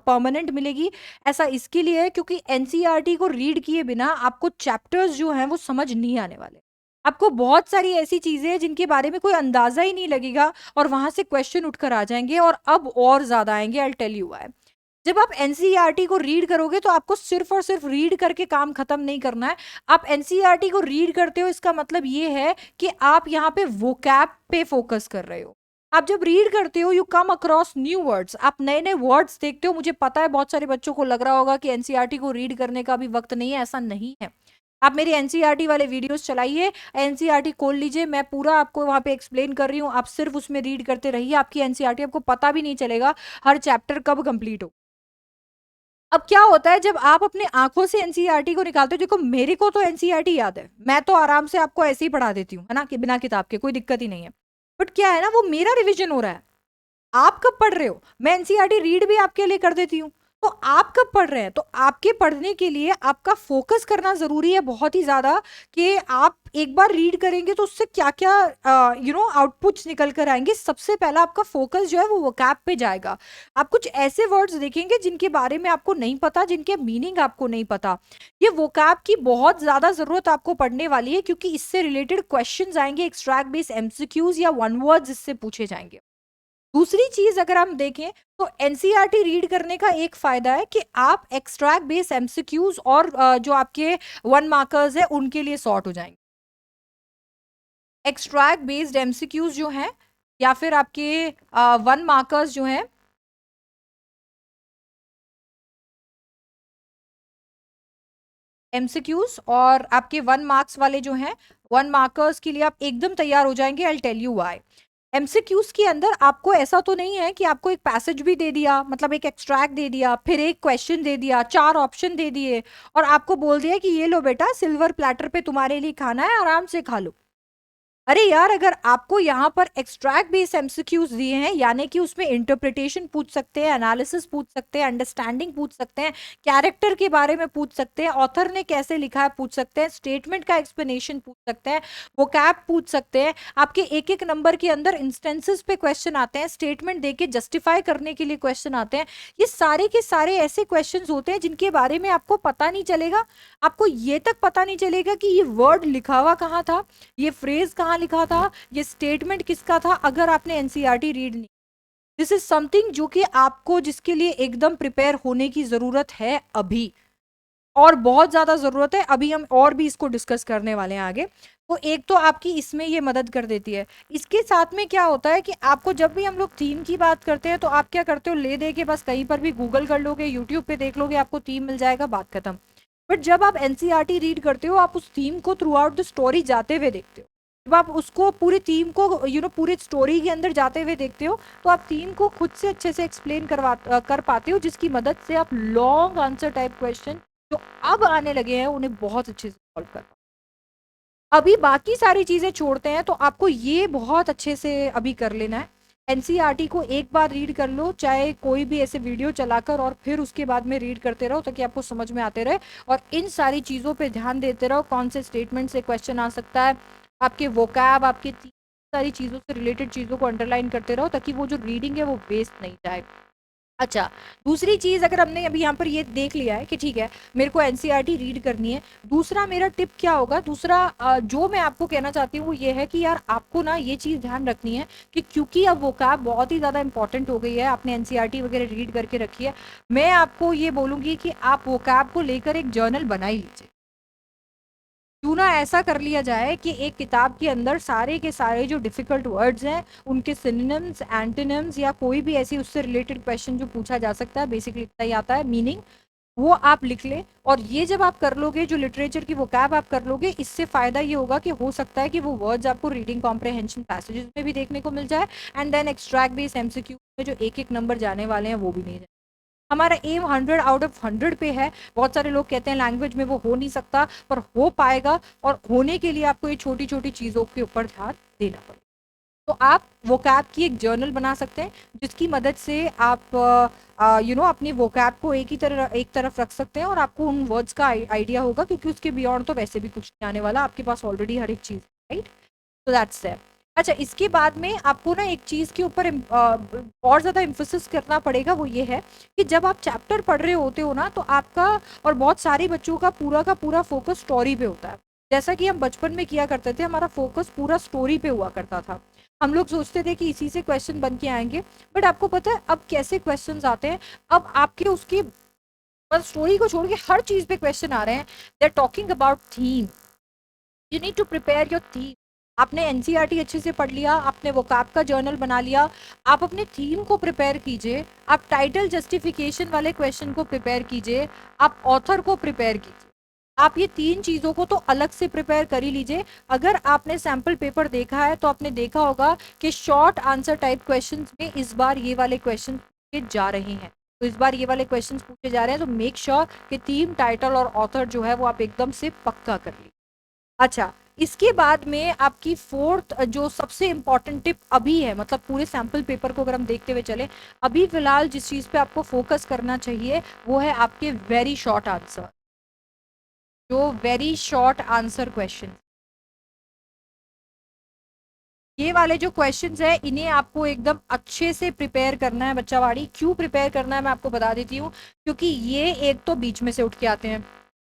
Permanent मिलेगी, ऐसा इसके लिए है क्योंकि एनसीईआरटी को रीड किए बिना आपको चैप्टर्स जो हैं वो समझ नहीं आने वाले। आपको बहुत सारी ऐसी चीजें हैं जिनके बारे में कोई अंदाजा ही नहीं लगेगा और वहां से क्वेश्चन उठकर आ जाएंगे और अब और ज्यादा आएंगे। I tell you why. जब आप एनसीईआरटी को रीड करोगे तो आपको सिर्फ और सिर्फ रीड करके काम खत्म नहीं करना है। आप एनसीईआरटी को रीड करते हो इसका मतलब ये है कि आप यहाँ पे वोकैब पे फोकस कर रहे हो। आप जब रीड करते हो you come across new words, आप नए नए वर्ड्स देखते हो। मुझे पता है बहुत सारे बच्चों को लग रहा होगा कि एनसीईआरटी को रीड करने का भी वक्त नहीं है, ऐसा नहीं है। आप मेरी एनसीईआरटी वाले वीडियोस चलाइए, एनसीईआरटी खोल लीजिए, मैं पूरा आपको वहां पे एक्सप्लेन कर रही हूँ, आप सिर्फ उसमें रीड करते रहिए। आपकी एनसीईआरटी आपको पता भी नहीं चलेगा हर चैप्टर कब कंप्लीट हो। अब क्या होता है जब आप अपने आंखों से एनसीईआरटी को निकालते हो, देखो मेरे को तो एनसीईआरटी याद है, मैं तो आराम से आपको ऐसे ही पढ़ा देती हूँ, है ना, कि बिना किताब के कोई दिक्कत ही नहीं है। बट क्या है ना, वो मेरा रिवीजन हो रहा है। आप कब पढ़ रहे हो? मैं एनसीईआरटी रीड भी आपके लिए कर देती हूँ। तो आप कब पढ़ रहे हैं? तो आपके पढ़ने के लिए आपका फोकस करना जरूरी है बहुत ही ज्यादा, कि आप एक बार रीड करेंगे तो उससे क्या क्या आउटपुट्स निकल कर आएंगे। सबसे पहला आपका फोकस जो है वो वोकैब पे जाएगा। आप कुछ ऐसे वर्ड्स देखेंगे जिनके बारे में आपको नहीं पता, जिनके मीनिंग आपको नहीं पता। ये वोकैब की बहुत ज्यादा जरूरत आपको पड़ने वाली है क्योंकि इससे रिलेटेड क्वेश्चंस आएंगे, एक्सट्रैक्ट बेस्ड एमसीक्यूज या वन वर्ड्स इससे पूछे जाएंगे। दूसरी चीज अगर हम देखें तो एनसीईआरटी रीड करने का एक फायदा है कि आप एक्सट्रैक्ट बेस्ड एमसीक्यूज और जो आपके वन मार्कर्स है उनके लिए सॉर्ट हो जाएंगे। एक्सट्रैक्ट बेस्ड एमसीक्यूज जो हैं या फिर आपके वन मार्कर्स जो हैं, एमसीक्यूज और आपके वन मार्क्स वाले जो हैं, वन मार्कर्स के लिए आप एकदम तैयार हो जाएंगे। I tell you why. MCQs के अंदर आपको ऐसा तो नहीं है कि आपको एक पैसेज भी दे दिया, मतलब एक एक्सट्रैक्ट दे दिया, फिर एक क्वेश्चन दे दिया, 4 ऑप्शन दे दिए और आपको बोल दिया कि ये लो बेटा सिल्वर प्लेटर पे तुम्हारे लिए खाना है, आराम से खा लो। अरे यार, अगर आपको यहाँ पर एक्सट्रैक्ट बेस्ड एमसीक्यूज दिए हैं यानी कि उसमें इंटरप्रिटेशन पूछ सकते हैं, एनालिसिस पूछ सकते हैं, अंडरस्टैंडिंग पूछ सकते हैं, कैरेक्टर के बारे में पूछ सकते हैं, ऑथर ने कैसे लिखा है पूछ सकते हैं, स्टेटमेंट का एक्सप्लेनेशन पूछ सकते हैं, वोकैब पूछ सकते हैं। आपके एक एक नंबर के अंदर इंस्टेंसेस पे क्वेश्चन आते हैं, स्टेटमेंट देके जस्टिफाई करने के लिए क्वेश्चन आते हैं। ये सारे के सारे ऐसे क्वेश्चन होते हैं जिनके बारे में आपको पता नहीं चलेगा। आपको ये तक पता नहीं चलेगा कि ये वर्ड लिखा हुआ कहाँ था, ये फ्रेज कहाँ लिखा था, ये स्टेटमेंट किसका था, अगर आपने एनसीईआरटी रीड नहीं। दिस इज समथिंग जो कि आपको, जिसके लिए एकदम प्रिपेयर होने की जरूरत है अभी, और बहुत ज्यादा जरूरत है। अभी हम और भी इसको डिस्कस करने वाले हैं आगे। तो एक तो आपकी इसमें ये मदद कर देती है। इसके साथ में क्या होता है कि आपको जब भी हम लोग थीम की बात करते हैं तो आप क्या करते हो, ले दे के बस कहीं पर भी गूगल कर लोगे, यूट्यूब पे देख लोगे, आपको थीम मिल जाएगा, बात खत्म। बट जब आप एनसीईआरटी रीड करते हो आप उस थीम को थ्रू आउट द स्टोरी जाते हुए देखते हो। जब आप उसको पूरी थीम को पूरी स्टोरी के अंदर जाते हुए देखते हो तो आप थीम को खुद से अच्छे से एक्सप्लेन कर पाते हो, जिसकी मदद से आप लॉन्ग आंसर टाइप क्वेश्चन जो अब आने लगे हैं उन्हें बहुत अच्छे से सॉल्व कर पाते। अभी बाकी सारी चीजें छोड़ते हैं तो आपको ये बहुत अच्छे से अभी कर लेना है। एनसीईआरटी को एक बार रीड कर लो, चाहे कोई भी ऐसे वीडियो चलाकर, और फिर उसके बाद में रीड करते रहो ताकि आपको समझ में आते रहे। और इन सारी चीज़ों पे ध्यान देते रहो, कौन से स्टेटमेंट से क्वेश्चन आ सकता है, आपके वोकैब, आपके सारी चीज़ों से रिलेटेड चीज़ों को अंडरलाइन करते रहो ताकि वो जो रीडिंग है वो वेस्ट नहीं जाए। अच्छा, दूसरी चीज अगर हमने अभी यहाँ पर ये देख लिया है कि ठीक है मेरे को एनसीईआरटी रीड करनी है, दूसरा मेरा टिप क्या होगा, दूसरा जो मैं आपको कहना चाहती हूँ वो ये है कि यार आपको ना ये चीज ध्यान रखनी है कि क्योंकि अब वोकैब बहुत ही ज्यादा इंपॉर्टेंट हो गई है, आपने एनसीईआरटी वगैरह रीड करके रखी है, मैं आपको ये बोलूंगी कि आप वोकैब को लेकर एक जर्नल बना ही लीजिए। क्यों ना ऐसा कर लिया जाए कि एक किताब के अंदर सारे के सारे जो डिफिकल्ट वर्ड्स हैं उनके सिनोनिम्स, एंटोनिम्स या कोई भी ऐसी उससे रिलेटेड क्वेश्चन जो पूछा जा सकता है, बेसिकली इतना ही आता है मीनिंग, वो आप लिख लें। और ये जब आप कर लोगे, जो लिटरेचर की वोकैब आप कर लोगे, इससे फायदा ये होगा कि हो सकता है कि वो वर्ड्स आपको रीडिंग कॉम्प्रहेंशन पैसेजेस में भी देखने को मिल जाए, and then extract based MCQ में जो एक एक नंबर जाने वाले हैं वो भी नहीं जाए। हमारा एम 100 आउट ऑफ 100 पे है। बहुत सारे लोग कहते हैं लैंग्वेज में वो हो नहीं सकता, पर हो पाएगा, और होने के लिए आपको ये छोटी छोटी चीज़ों के ऊपर ध्यान देना पड़ेगा। तो आप वोकैब की एक जर्नल बना सकते हैं जिसकी मदद से आप अपनी वोकैब को एक तरफ रख सकते हैं और आपको उन वर्ड्स का आइडिया होगा, क्योंकि उसके बियॉन्ड तो वैसे भी कुछ नहीं आने वाला, आपके पास ऑलरेडी हर एक चीज़, राइट। तो दैट्स इट। अच्छा, इसके बाद में आपको ना एक चीज के ऊपर और ज्यादा इम्फोसिस करना पड़ेगा, वो ये है कि जब आप चैप्टर पढ़ रहे होते हो ना, तो आपका और बहुत सारे बच्चों का पूरा फोकस स्टोरी पे होता है। जैसा कि हम बचपन में किया करते थे, हमारा फोकस पूरा स्टोरी पे हुआ करता था। हम लोग सोचते थे कि इसी से क्वेश्चन बन के आएंगे, बट आपको पता है अब कैसे क्वेश्चंस आते हैं? अब आपके उसकी बस स्टोरी को छोड़ के हर चीज पे क्वेश्चन आ रहे हैं। They are talking about theme, you need to prepare your theme. आपने एनसीईआरटी अच्छे से पढ़ लिया, आपने वोकैब का जर्नल बना लिया, आप अपने थीम को प्रिपेयर कीजिए, आप टाइटल जस्टिफिकेशन वाले क्वेश्चन को प्रिपेयर कीजिए, आप ऑथर को प्रिपेयर कीजिए। आप ये तीन चीजों को तो अलग से प्रिपेयर कर ही लीजिए। अगर आपने सैम्पल पेपर देखा है तो आपने देखा होगा कि शॉर्ट आंसर टाइप क्वेश्चंस में इस बार ये वाले क्वेश्चन पूछे जा रहे हैं। तो इस बार ये वाले क्वेश्चंस पूछे जा रहे हैं, तो मेक श्योर कि थीम, टाइटल और ऑथर जो है वो आप एकदम से पक्का कर लीजिए। अच्छा, इसके बाद में आपकी फोर्थ जो सबसे इंपॉर्टेंट टिप अभी है, मतलब पूरे सैंपल पेपर को अगर हम देखते हुए चले, अभी फिलहाल जिस चीज पे आपको फोकस करना चाहिए वो है आपके वेरी शॉर्ट आंसर। जो वेरी शॉर्ट आंसर क्वेश्चन, ये वाले जो क्वेश्चंस है इन्हें आपको एकदम अच्छे से प्रिपेयर करना है बच्चावाड़ी। क्यों प्रिपेयर करना है मैं आपको बता देती हूँ, क्योंकि ये एक तो बीच में से उठ के आते हैं।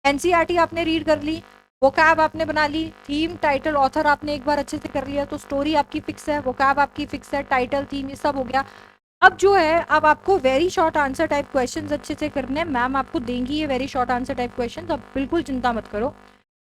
एनसीईआरटी आपने रीड कर ली, वोकैब आपने बना ली, थीम, टाइटल, ऑथर आपने एक बार अच्छे से कर लिया, तो स्टोरी आपकी फिक्स है, वोकैब आपकी फिक्स है, टाइटल, थीम, ये सब हो गया। अब जो है, अब आपको very short answer type questions अच्छे से करने हैं। मैम आपको देंगी ये very short answer type questions, अब बिल्कुल चिंता मत करो।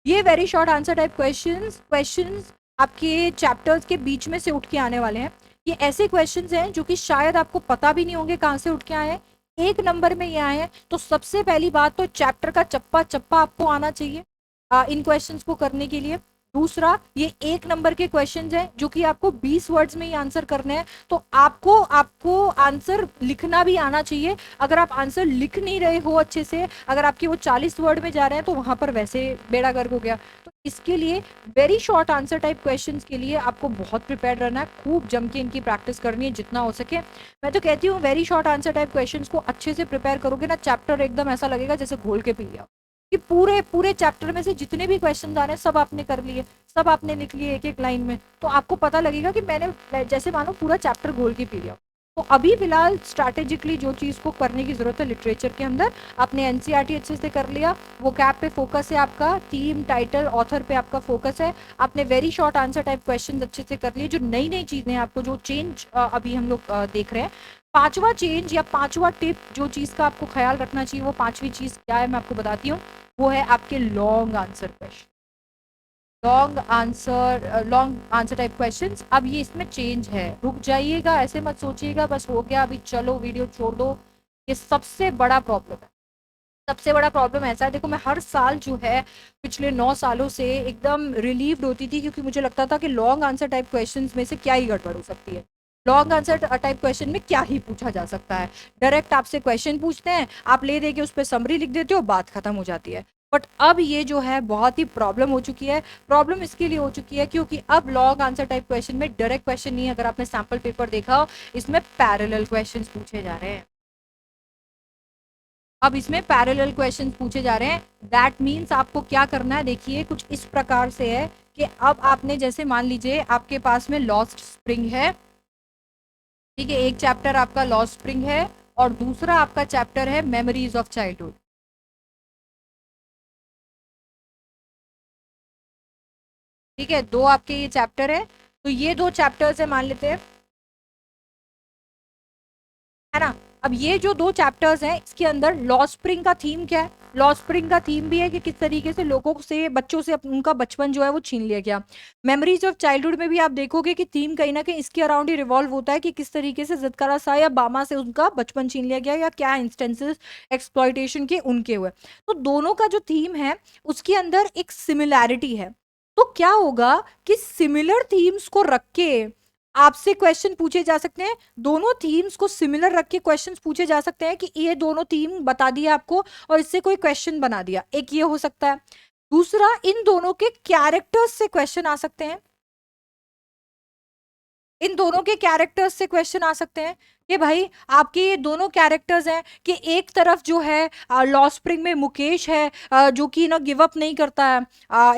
ये very short answer type questions आपके चैप्टर्स के बीच में से उठ के आने वाले हैं। ये ऐसे क्वेश्चंस हैं जो कि शायद आपको पता भी नहीं होंगे कहाँ से उठ के आए हैं, एक नंबर में ये आए हैं। तो सबसे पहली बात तो चैप्टर का चप्पा चप्पा आपको आना चाहिए इन क्वेश्चंस को करने के लिए। दूसरा, ये एक नंबर के क्वेश्चंस हैं जो कि आपको 20 वर्ड्स में ही आंसर करने हैं, तो आपको आपको आंसर लिखना भी आना चाहिए। अगर आप आंसर लिख नहीं रहे हो अच्छे से, अगर आपके वो 40 वर्ड में जा रहे हैं, तो वहां पर वैसे बेड़ा गर्क हो गया। तो इसके लिए very short answer type questions के लिए आपको बहुत प्रिपेयर रहना है, खूब जम के इनकी प्रैक्टिस करनी है जितना हो सके। मैं तो कहती हूँ very short answer type questions को अच्छे से प्रिपेयर करोगे ना, चैप्टर एकदम ऐसा लगेगा जैसे घोल के पी लिया, कि पूरे पूरे चैप्टर में से जितने भी क्वेश्चन आ रहे हैं सब आपने कर लिए, सब आपने लिख लिए एक एक लाइन में, तो आपको पता लगेगा कि मैंने जैसे मानो पूरा चैप्टर घोल के पी लिया। तो अभी फिलहाल स्ट्रैटेजिकली जो चीज को करने की जरूरत है लिटरेचर के अंदर, आपने एनसीईआरटी अच्छे से कर लिया, वो कैप पे फोकस है आपका, थीम, टाइटल, ऑथर पे आपका फोकस है, आपने very short answer type question अच्छे से कर लिए। जो नई नई चीजें आपको जो चेंज अभी हम लोग देख रहे हैं, पांचवा चेंज या पांचवा टिप जो चीज का आपको ख्याल रखना चाहिए, वो पांचवी चीज क्या है मैं आपको बताती हूँ। वो है आपके long answer question, long answer type questions. अब ये इसमें चेंज है, रुक जाइएगा, ऐसे मत सोचिएगा बस हो गया अभी चलो वीडियो छोड़ दो। ये सबसे बड़ा प्रॉब्लम है, सबसे बड़ा प्रॉब्लम ऐसा है। देखो, मैं हर साल जो है पिछले 9 सालों से एकदम रिलीव्ड होती थी, क्योंकि मुझे लगता था कि लॉन्ग आंसर टाइप क्वेश्चंस में से क्या ही गड़बड़ हो सकती है। लॉन्ग आंसर टाइप क्वेश्चन में क्या ही पूछा जा सकता है, डायरेक्ट आपसे क्वेश्चन पूछते हैं, आप ले दे के उस पर समरी लिख देते हो, बात खत्म हो जाती है। बट अब ये जो है बहुत ही प्रॉब्लम हो चुकी है। प्रॉब्लम इसके लिए हो चुकी है क्योंकि अब लॉन्ग आंसर टाइप क्वेश्चन में डायरेक्ट क्वेश्चन नहीं है। अगर आपने सैम्पल पेपर देखा हो, इसमें पैरेलल क्वेश्चंस पूछे जा रहे हैं। अब इसमें पैरेलल क्वेश्चंस पूछे जा रहे हैं। दैट मीन्स आपको क्या करना है, देखिए कुछ इस प्रकार से है कि अब आपने जैसे मान लीजिए आपके पास में लॉस्ट स्प्रिंग है, ठीक है, एक चैप्टर आपका लॉस्ट स्प्रिंग है और दूसरा आपका चैप्टर है मेमोरीज ऑफ चाइल्डहुड। ठीक है, दो आपके ये चैप्टर है, तो ये दो चैप्टर्स है मान लेते हैं, है ना। अब ये जो दो चैप्टर्स हैं इसके अंदर लॉ स्प्रिंग का थीम क्या है? लॉ स्प्रिंग का थीम भी है कि किस तरीके से लोगों से, बच्चों से उनका बचपन जो है वो छीन लिया गया। मेमोरीज ऑफ चाइल्डहुड में भी आप देखोगे कि थीम कहीं ना कहीं इसके अराउंड ही रिवॉल्व होता है कि किस तरीके से जदकारा सा या बामा से उनका बचपन छीन लिया गया, या क्या इंस्टेंसेस एक्सप्लॉइटेशन के उनके हुए। तो दोनों का जो थीम है उसके अंदर एक सिमिलैरिटी है। तो क्या होगा कि सिमिलर थीम्स को रख के आपसे क्वेश्चन पूछे जा सकते हैं, दोनों थीम्स को सिमिलर रख के क्वेश्चंस पूछे जा सकते हैं कि ये दोनों थीम बता दिया आपको और इससे कोई क्वेश्चन बना दिया, एक ये हो सकता है। दूसरा, इन दोनों के कैरेक्टर्स से क्वेश्चन आ सकते हैं, इन दोनों के कैरेक्टर्स से क्वेश्चन आ सकते हैं। कि भाई आपके ये दोनों कैरेक्टर्स हैं कि एक तरफ जो है लॉ स्प्रिंग में मुकेश है, जो कि ना गिव अप नहीं करता है,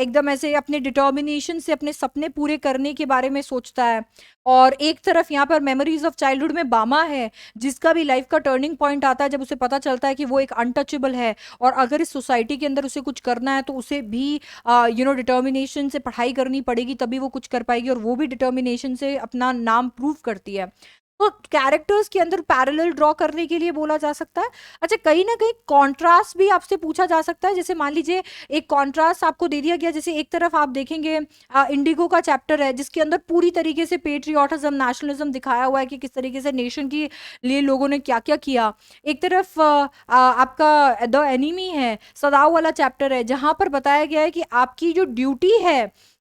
एकदम ऐसे अपने डिटर्मिनेशन से अपने सपने पूरे करने के बारे में सोचता है। और एक तरफ यहाँ पर मेमोरीज ऑफ चाइल्डहुड में बामा है, जिसका भी लाइफ का टर्निंग पॉइंट आता है जब उसे पता चलता है कि वो एक अनटचेबल है, और अगर इस सोसाइटी के अंदर उसे कुछ करना है तो उसे भी डिटर्मिनेशन से पढ़ाई करनी पड़ेगी, तभी वो कुछ कर पाएगी, और वो भी डिटर्मिनेशन से अपना नाम प्रूव करती है। तो कैरेक्टर्स के अंदर पैरेलल ड्रॉ करने के लिए बोला जा सकता है। अच्छा, कहीं ना कहीं कॉन्ट्रास्ट भी आपसे पूछा जा सकता है। जैसे मान लीजिए एक कॉन्ट्रास्ट आपको दे दिया गया, जैसे एक तरफ आप देखेंगे इंडिगो का चैप्टर है जिसके अंदर पूरी तरीके से पेट्रियोटिज्म, नेशनलिज्म दिखाया हुआ है कि किस तरीके से नेशन के लिए लोगों ने क्या क्या किया। एक तरफ आपका द एनिमी है, सदाव वाला चैप्टर है, जहां पर बताया गया है कि आपकी जो ड्यूटी है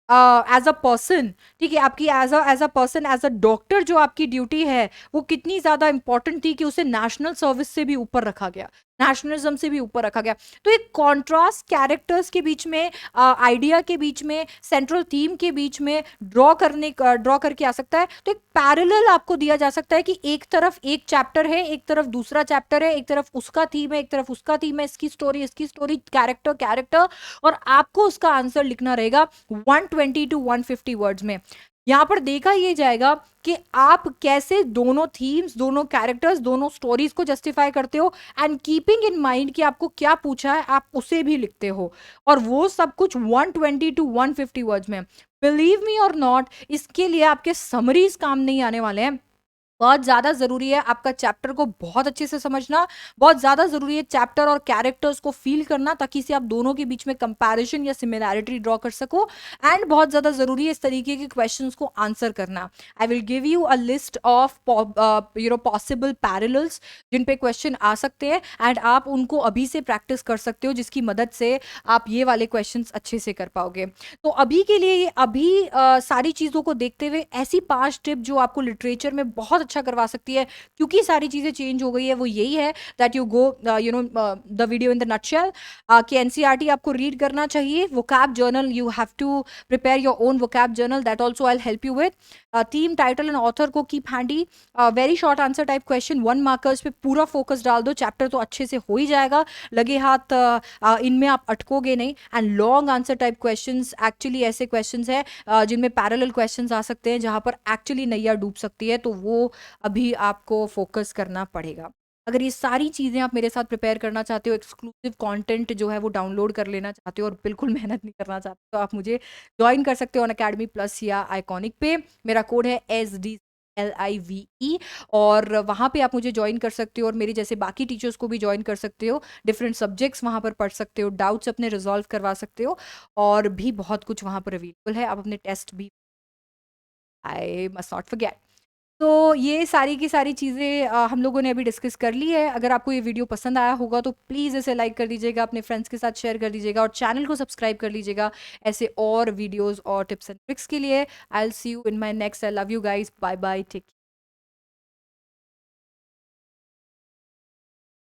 एज अ पर्सन, ठीक है, आपकी as a person, as a doctor, जो आपकी ड्यूटी है वो कितनी ज्यादा इंपॉर्टेंट थी कि उसे नेशनल सर्विस से भी ऊपर रखा गया, नेशनलिज्म से भी ऊपर रखा गया। तो एक कॉन्ट्रास्ट कैरेक्टर्स के बीच में, आइडिया के बीच में, सेंट्रल थीम के बीच में ड्रॉ करके आ सकता है। तो एक पैरेलल आपको दिया जा सकता है कि एक तरफ एक चैप्टर है, एक तरफ दूसरा चैप्टर है, एक तरफ उसका थीम है, एक तरफ उसका थीम है, इसकी स्टोरी, कैरेक्टर कैरेक्टर, और आपको उसका आंसर लिखना रहेगा 120 टू 150 वर्ड्स में। यहां पर देखा यह जाएगा कि आप कैसे दोनों थीम्स, दोनों कैरेक्टर्स, दोनों स्टोरीज को जस्टिफाई करते हो, एंड कीपिंग इन माइंड कि आपको क्या पूछा है आप उसे भी लिखते हो, और वो सब कुछ 120 टू 150 वर्ड्स में। बिलीव मी और नॉट, इसके लिए आपके समरीज काम नहीं आने वाले हैं। बहुत ज्यादा जरूरी है आपका चैप्टर को बहुत अच्छे से समझना, बहुत ज्यादा जरूरी है चैप्टर और कैरेक्टर्स को फील करना, ताकि से आप दोनों के बीच में कंपैरिजन या सिमिलैरिटी ड्रॉ कर सको, एंड बहुत ज्यादा जरूरी है इस तरीके के क्वेश्चंस को आंसर करना। I will give you a list of possible parallels जिन पे क्वेश्चन आ सकते हैं, एंड आप उनको अभी से प्रैक्टिस कर सकते हो, जिसकी मदद से आप ये वाले क्वेश्चंस अच्छे से कर पाओगे। तो अभी के लिए अभी सारी चीजों को देखते हुए ऐसी 5 टिप जो आपको लिटरेचर में बहुत अच्छा करवा सकती है, क्योंकि सारी चीजें चेंज हो गई है, वो यही है that you go the video in the nutshell, कि एनसीईआरटी आपको रीड करना चाहिए। Vocab journal, you have to prepare your own vocab journal, that also I help you with. Theme, title and author को keep handy. Very short answer type question, 1 markers पे पूरा focus डाल दो, chapter तो अच्छे से हो ही जाएगा, लगे हाथ इनमें आप अटकोगे नहीं। And long answer type questions actually ऐसे क्वेश्चंस हैं जिनमें पैरेलल क्वेश्चंस आ सकते हैं, जहां पर एक्चुअली नैया डूब सकती है, तो वो अभी आपको फोकस करना पड़ेगा। अगर ये सारी चीज़ें आप मेरे साथ प्रिपेयर करना चाहते हो, एक्सक्लूसिव कंटेंट जो है वो डाउनलोड कर लेना चाहते हो, और बिल्कुल मेहनत नहीं करना चाहते, तो आप मुझे ज्वाइन कर सकते हो अनअकैडमी प्लस या आइकॉनिक पे। मेरा कोड है SDLIVE, और वहाँ पे आप मुझे ज्वाइन कर सकते हो, और मेरे जैसे बाकी टीचर्स को भी ज्वाइन कर सकते हो। डिफरेंट सब्जेक्ट्स वहाँ पर पढ़ सकते हो, डाउट्स अपने रिजॉल्व करवा सकते हो, और भी बहुत कुछ वहाँ पर अवेलेबल है। आप अपने टेस्ट भी, आई मस्ट नॉट फॉरगेट। तो ये सारी की सारी चीज़ें हम लोगों ने अभी डिस्कस कर ली है। अगर आपको ये वीडियो पसंद आया होगा तो प्लीज़ इसे लाइक कर दीजिएगा, अपने फ्रेंड्स के साथ शेयर कर दीजिएगा, और चैनल को सब्सक्राइब कर लीजिएगा ऐसे और वीडियोस और टिप्स एंड ट्रिक्स के लिए। I will see you in my next. I love you guys, bye bye, take